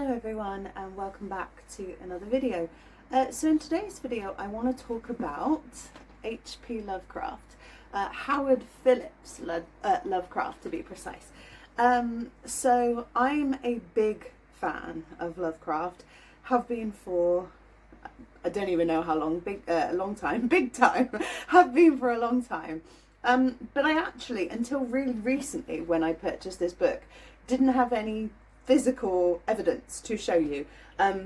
Hello everyone and welcome back to another video. So in today's video I want to talk about H.P. Lovecraft, Howard Phillips Lovecraft to be precise. So I'm a big fan of Lovecraft, have been for I don't even know how long, long time, big time, have been for a long time. But I actually, until really recently when I purchased this book, didn't have any physical evidence to show you.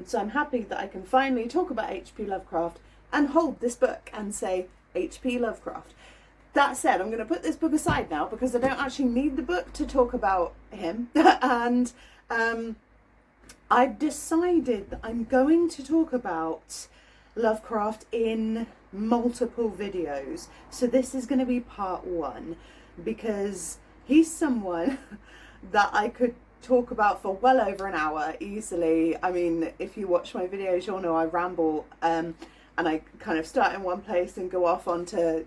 So I'm happy that I can finally talk about H.P. Lovecraft and hold this book and say H.P. Lovecraft. That said, I'm going to put this book aside now because I don't actually need the book to talk about him. And I've decided that I'm going to talk about Lovecraft in multiple videos. So this is going to be part one because he's someone that I could talk about for well over an hour easily. I mean, if you watch my videos, you'll know I ramble and I kind of start in one place and go off onto,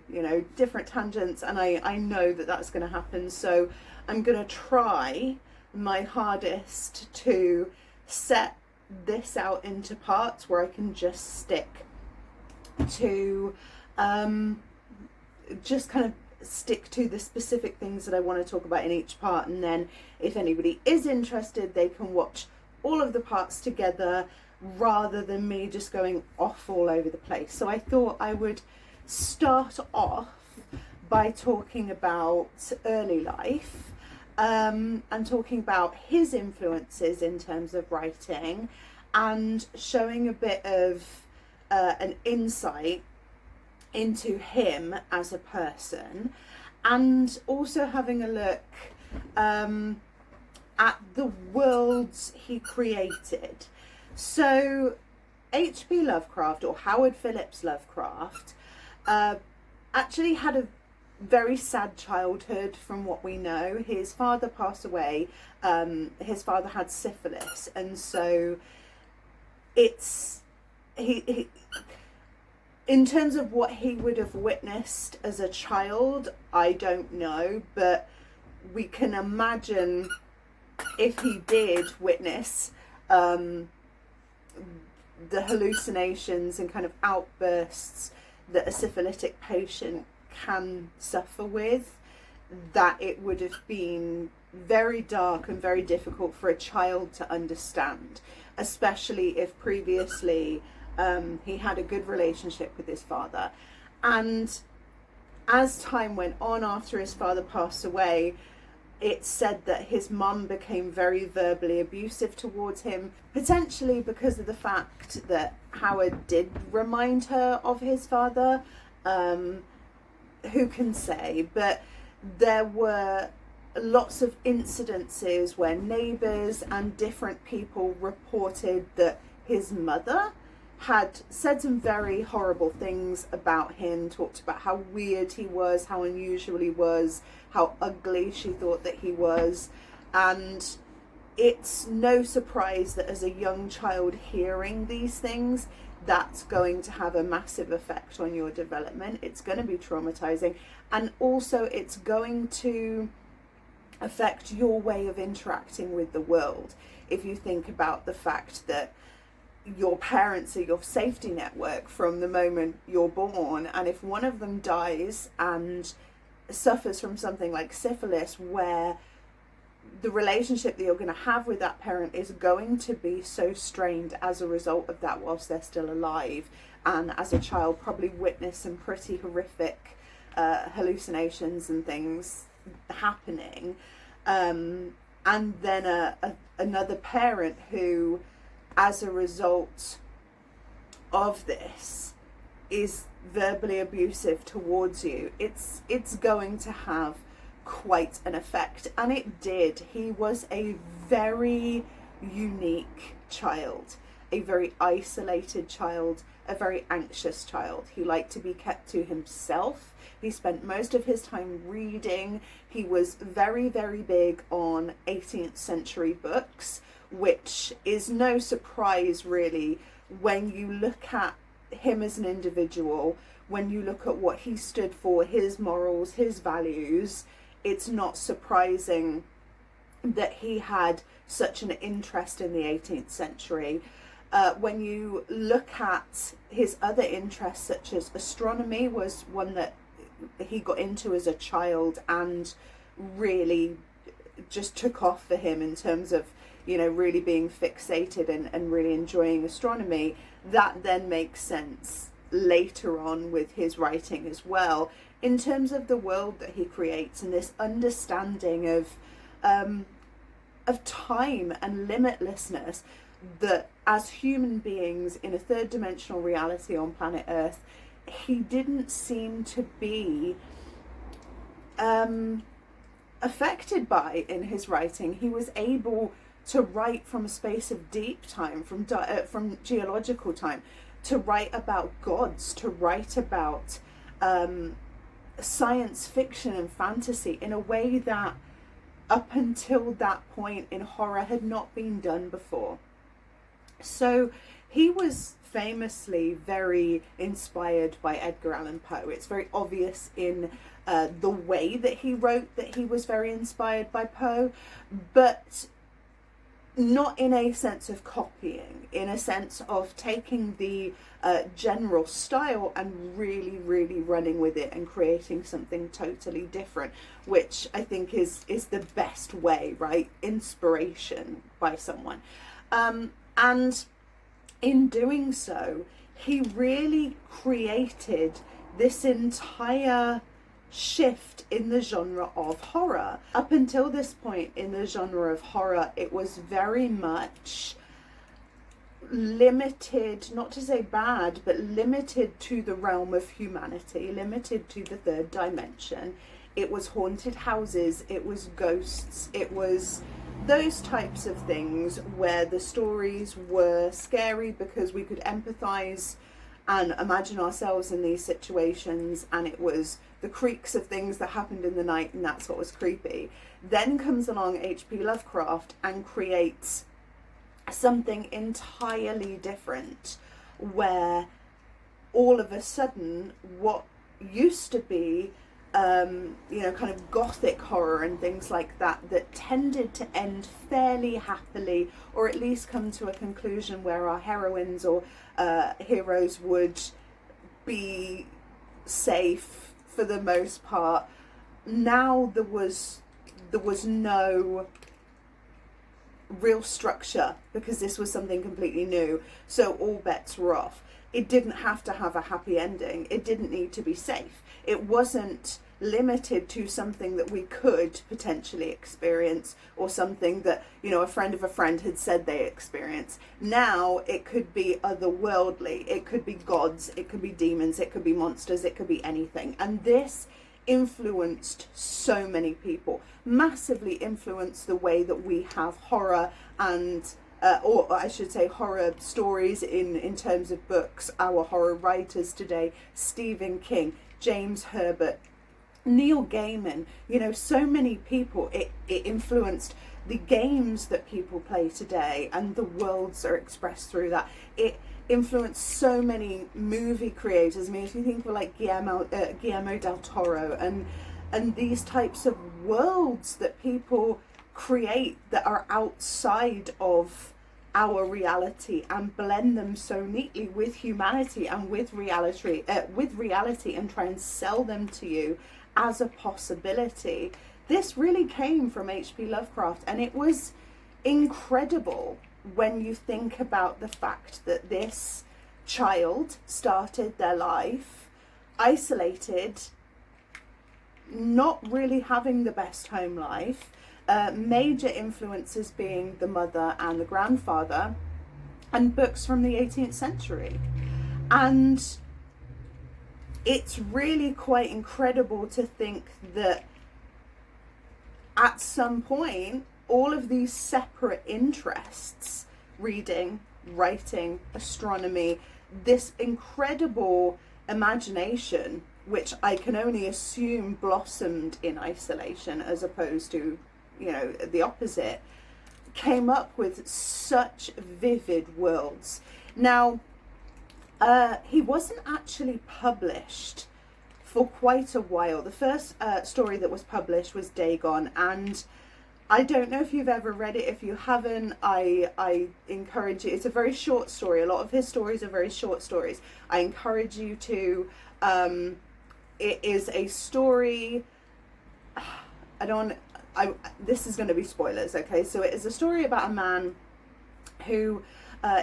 different tangents, and I know that that's going to happen. So I'm going to try my hardest to set this out into parts where I can just stick to just kind of stick to the specific things that I want to talk about in each part, and then if anybody is interested they can watch all of the parts together rather than me just going off all over the place. So I thought I would start off by talking about early life and talking about his influences in terms of writing and showing a bit of an insight into him as a person, and also having a look at the worlds he created. So H.P. Lovecraft, or Howard Phillips Lovecraft, actually had a very sad childhood from what we know. His father passed away. His father had syphilis, and so it's he in terms of what he would have witnessed as a child, I don't know, but we can imagine if he did witness the hallucinations and kind of outbursts that a syphilitic patient can suffer with, that it would have been very dark and very difficult for a child to understand, especially if previously he had a good relationship with his father. And as time went on after his father passed away, it's said that his mum became very verbally abusive towards him, potentially because of the fact that Howard did remind her of his father. Who can say? But there were lots of incidences where neighbours and different people reported that his mother had said some very horrible things about him, talked about how weird he was, how unusual he was, how ugly she thought that he was. And it's no surprise that as a young child hearing these things, that's going to have a massive effect on your development. It's going to be traumatizing, and also it's going to affect your way of interacting with the world. If you think about the fact that your parents are your safety network from the moment you're born, and if one of them dies and suffers from something like syphilis, where the relationship that you're going to have with that parent is going to be so strained as a result of that whilst they're still alive, and as a child probably witness some pretty horrific hallucinations and things happening, and then another parent who, as a result of this, is verbally abusive towards you, it's going to have quite an effect. And it did. He was a very unique child, a very isolated child, a very anxious child. He liked to be kept to himself. He spent most of his time reading. He was very, very big on 18th century books, which is no surprise really when you look at him as an individual, when you look at what he stood for, his morals, his values. It's not surprising that he had such an interest in the 18th century. When you look at his other interests, such as astronomy, was one that he got into as a child and really just took off for him in terms of, you know, really being fixated and really enjoying astronomy. That then makes sense later on with his writing as well, in terms of the world that he creates and this understanding of time and limitlessness, that as human beings in a third dimensional reality on planet Earth, he didn't seem to be affected by in his writing. He was able to write from a space of deep time, from geological time, to write about gods, to write about science fiction and fantasy in a way that up until that point in horror had not been done before. So he was famously very inspired by Edgar Allan Poe. It's very obvious in the way that he wrote that he was very inspired by Poe, but not in a sense of copying, in a sense of taking the general style and really, really running with it and creating something totally different, which I think is the best way, right? Inspiration by someone. And in doing so, he really created this entire shift in the genre of horror. Up until this point in the genre of horror, it was very much limited, not to say bad, but limited to the realm of humanity, limited to the third dimension. It was haunted houses, it was ghosts, it was those types of things where the stories were scary because we could empathize and imagine ourselves in these situations, and it was the creaks of things that happened in the night, and that's what was creepy. Then comes along H.P. Lovecraft and creates something entirely different, where all of a sudden what used to be kind of Gothic horror and things like that, that tended to end fairly happily, or at least come to a conclusion where our heroines or heroes would be safe for the most part. Now there was no real structure because this was something completely new, so all bets were off. It didn't have to have a happy ending. It didn't need to be safe. It wasn't limited to something that we could potentially experience, or something that, you know, a friend of a friend had said they experienced. Now it could be otherworldly, it could be gods, it could be demons, it could be monsters, it could be anything. And this influenced so many people, massively influenced the way that we have horror and or I should say horror stories in terms of books. Our horror writers today: Stephen King, James Herbert, Neil Gaiman, you know, so many people. It influenced the games that people play today and the worlds are expressed through that. It influenced so many movie creators. I mean, if you think of like Guillermo del Toro and these types of worlds that people create that are outside of our reality and blend them so neatly with humanity and with reality and try and sell them to you as a possibility. This really came from H.P. Lovecraft, and it was incredible when you think about the fact that this child started their life isolated, not really having the best home life, major influences being the mother and the grandfather, and books from the 18th century. And it's really quite incredible to think that at some point all of these separate interests, reading, writing, astronomy, this incredible imagination, which I can only assume blossomed in isolation as opposed to, you know, the opposite, came up with such vivid worlds. Now, he wasn't actually published for quite a while. The first story that was published was Dagon, and I don't know if you've ever read it. If you haven't, I encourage you. It's a very short story. A lot of his stories are very short stories. I encourage you to. It is a story. This is going to be spoilers, okay? So it is a story about a man who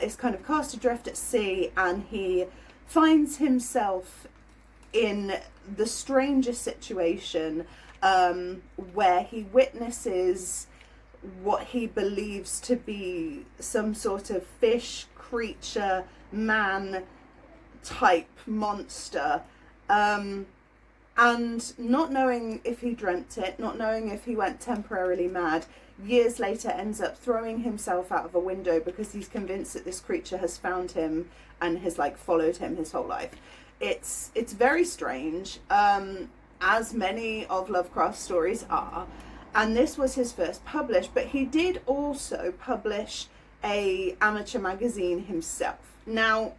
is kind of cast adrift at sea, and he finds himself in the strangest situation where he witnesses what he believes to be some sort of fish creature, man type monster, and not knowing if he dreamt it, not knowing if he went temporarily mad, years later ends up throwing himself out of a window because he's convinced that this creature has found him and has like followed him his whole life. It's very strange, as many of Lovecraft's stories are, and this was his first published, but he did also publish a amateur magazine himself. Now,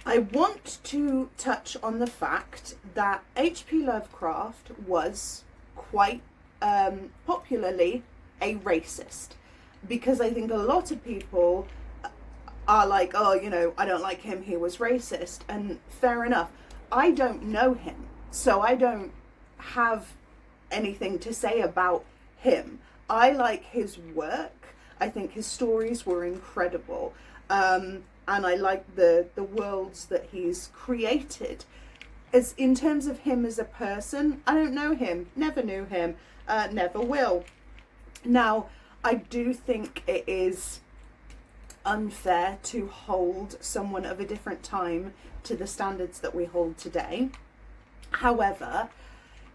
I want to touch on the fact that H.P. Lovecraft was quite popularly a racist, because I think a lot of people are like, oh, you know, I don't like him, he was racist, and fair enough. I don't know him, so I don't have anything to say about him. I like his work. I think his stories were incredible, and I like the worlds that he's created. As in terms of him as a person, I don't know him, never knew him, never will. Now, I do think it is unfair to hold someone of a different time to the standards that we hold today. However,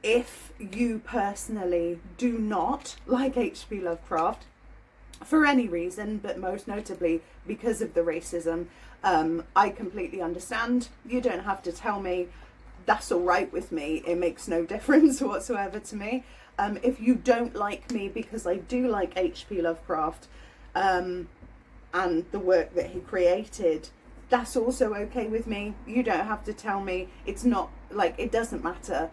if you personally do not like H.P. Lovecraft, for any reason, but most notably because of the racism, I completely understand. You don't have to tell me. That's all right with me. It makes no difference whatsoever to me. If you don't like me because I do like H.P. Lovecraft and the work that he created, that's also okay with me. You don't have to tell me. It's not like, it doesn't matter.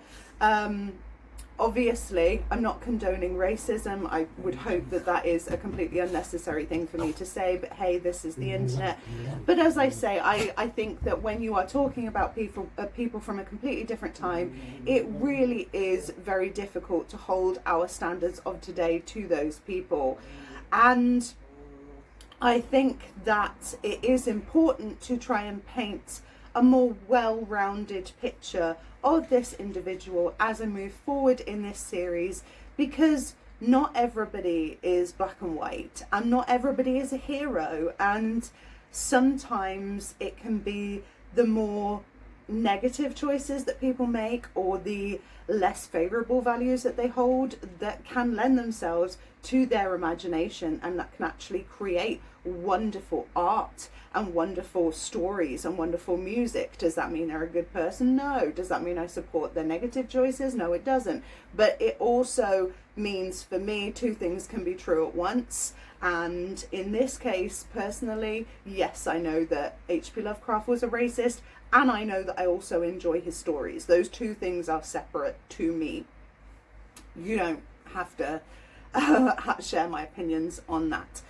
Obviously, I'm not condoning racism. I would hope that that is a completely unnecessary thing for me to say, but hey, this is the internet. But as I say, I think that when you are talking about people from a completely different time, it really is very difficult to hold our standards of today to those people. And I think that it is important to try and paint a more well-rounded picture of this individual as I move forward in this series, because not everybody is black and white and not everybody is a hero, and sometimes it can be the more negative choices that people make or the less favorable values that they hold that can lend themselves to their imagination, and that can actually create wonderful art and wonderful stories and wonderful music. Does that mean they're a good person? No. Does that mean I support their negative choices? No, it doesn't. But it also means, for me, two things can be true at once. And in this case, personally, yes, I know that H.P. Lovecraft was a racist, and I know that I also enjoy his stories. Those two things are separate to me. You don't have to share my opinions on that.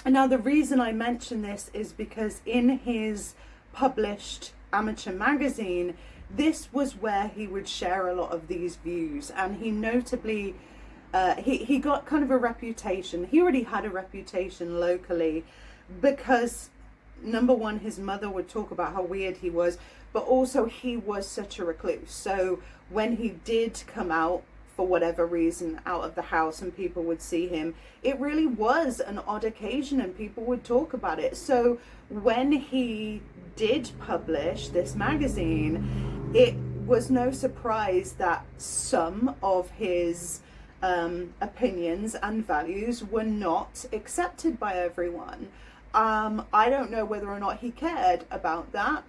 Now, the reason I mention this is because in his published amateur magazine, this was where he would share a lot of these views, and he notably he got kind of a reputation. He already had a reputation locally because, number one, his mother would talk about how weird he was, but also he was such a recluse. So when he did come out, for whatever reason, out of the house and people would see him, it really was an odd occasion and people would talk about it. So when he did publish this magazine, it was no surprise that some of his opinions and values were not accepted by everyone. I don't know whether or not he cared about that.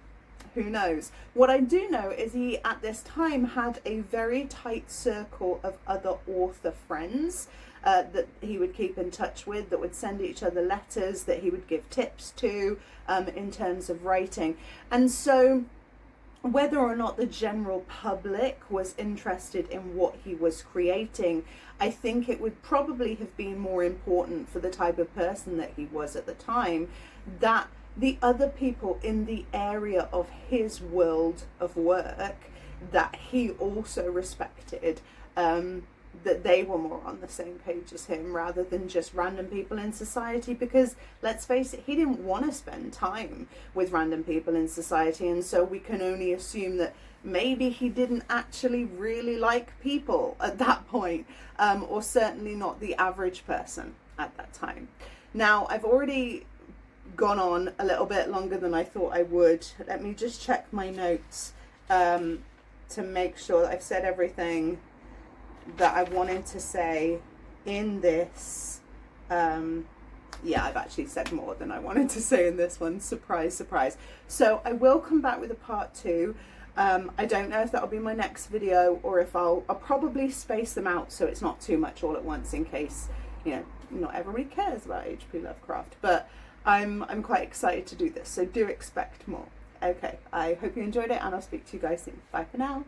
Who knows? What I do know is he, at this time, had a very tight circle of other author friends that he would keep in touch with, that would send each other letters, that he would give tips to in terms of writing. And so whether or not the general public was interested in what he was creating, I think it would probably have been more important for the type of person that he was at the time, that the other people in the area of his world of work that he also respected, that they were more on the same page as him rather than just random people in society, because let's face it, he didn't want to spend time with random people in society, and so we can only assume that maybe he didn't actually really like people at that point, or certainly not the average person at that time. Now, I've already gone on a little bit longer than I thought I would. Let me just check my notes to make sure that I've said everything that I wanted to say in this. Yeah, I've actually said more than I wanted to say in this one. Surprise, surprise. So I will come back with a part 2. I don't know if that'll be my next video, or if I'll probably space them out so it's not too much all at once, in case, you know, not everybody cares about H.P. Lovecraft. But I'm quite excited to do this, so do expect more. Okay, I hope you enjoyed it, and I'll speak to you guys soon. Bye for now.